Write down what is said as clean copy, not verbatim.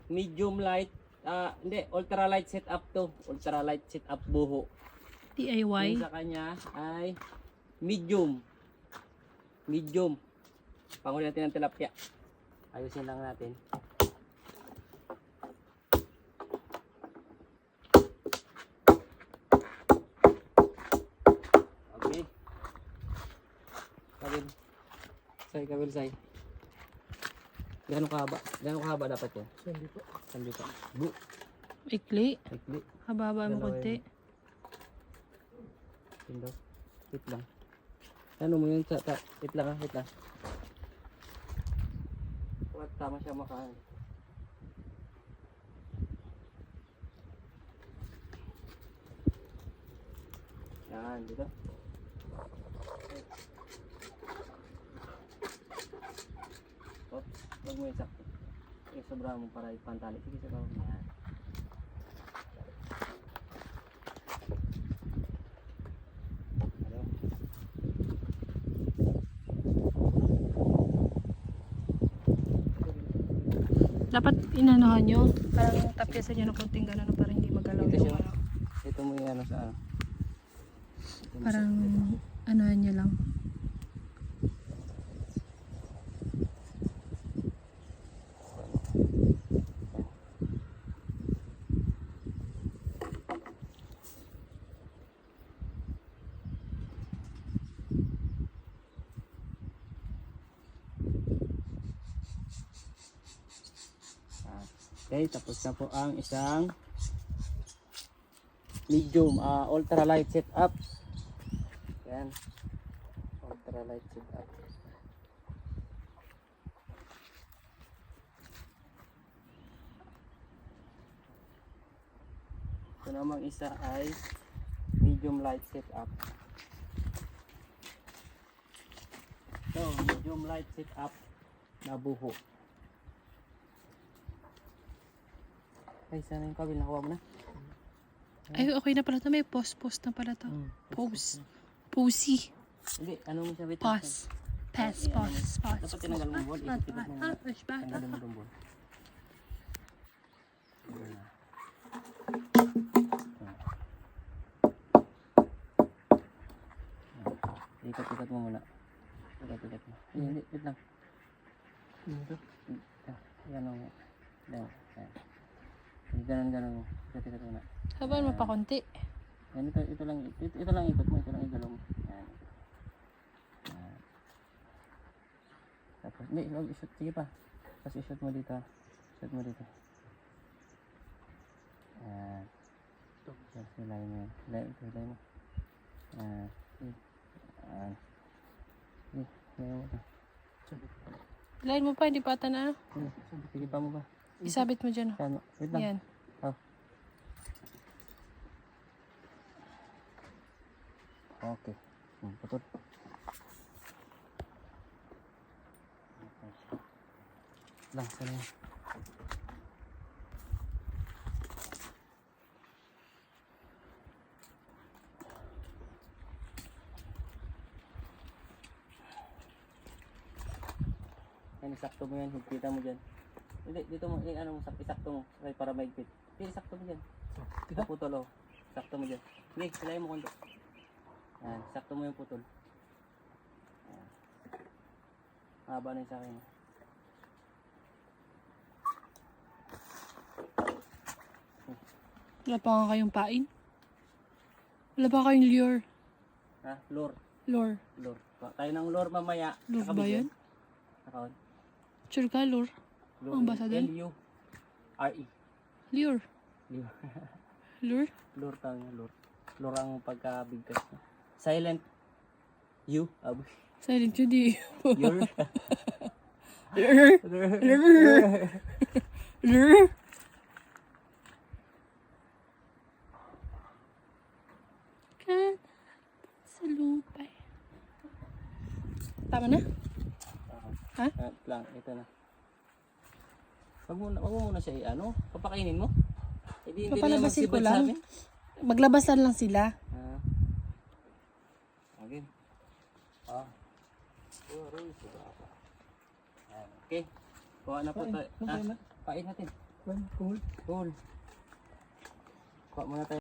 medium light, hindi, ultra light setup to. Ultra light setup buho. DIY. Yung sa kanya ay medium. Medium. Panghuli natin ng tilapia. Ayusin lang natin. Okay. Kabil say. Gano'ng kahaba? Gano'ng kahaba dapat yan? Sandi pa. Bu. Ikli. Ikli. Hababa mo Dalawa konti. Tindo. Wait lang. Ano mo yun? Wait lang ha. Wait lang. Tama siya makain. Yan. Dito. Oops. Huwag mo yung sakto. Sobra mo para ipantali. Sige sa bawang. Yan. Dapat inanuhan nyo. Parang tapyasan nyo ng konting gano'n para hindi magalaw Ito yung siya. ano. Ito mo yung ano sa ano. Parang anuhan nyo lang. Okay, tapos na po ang isang medium ultralight setup. Yan. Ultralight setup. Ito namang isa ay medium light setup. So, medium light setup na buho. Ay, sana yung kabil nakuha mo na. Ay, okay na pala ito. May post na pala ito. Pose. Posy. Hindi, ano mo siya? Wait, Pause. Pass. Dapat tinanggal mo ball. Ikot-ikot mo muna. Tanggalin mo yung ball. Ikot-ikot mo muna. Ikot-ikot mo. Hindi, wait lang. Yan o. Yan. Ganon. Ikot-ikot muna. Habaan mo pa konti. Yan, ito lang ikot mo. Ito lang igalaw mo. Yan. Yan. Tapos, hindi, ishoot. Sige pa. Tapos ishoot mo dito. Ishoot mo dito. Yan. Tapos hilay mo yan. Hilay mo. Yan. Yan. Hilay mo ito. Lain mo pa, hindi pa ata na. Sige pa mo ba? Isabit mo dyan. Yan. Wait lang. Yan. Oh. Okay. Putol. Lang, sana yan. Yan, isakto mo yan. Higpita mo dyan. Hindi, dito mo, ano mo, isakto mo. Para maigpit. Hindi, isakto mo dyan. Sa putol, oh. Isakto mo dyan. Hindi, silayin mo konti. Yan, sakto mo yung putol. Yan. Haba na yung sa akin. Wala pa nga kayong pain? Wala pa kayong lure? Ha? Lure. Lure. Tayo ng lure mamaya. Lure ba yun? Nakawin. Sure ka, lure? Ang basa doon? L-U-R-E. Lure. Lure. Lure? Lure tawag niya, lure. Lure ang pagkabigkas niya. Silent. U. Silent yun di. Your. Lure. Lure. Lure. Kan. Sa lupay. Tama na? Ha? Lang, ito na. Wag mo muna siya i-ano. Papakainin mo. Hindi Papalabasin ko magsibad sa lang. amin. Maglabasan lang sila. Okay. Okay. Kuha na po tayo. Pain natin. Cool. Cool. Kuha muna tayo.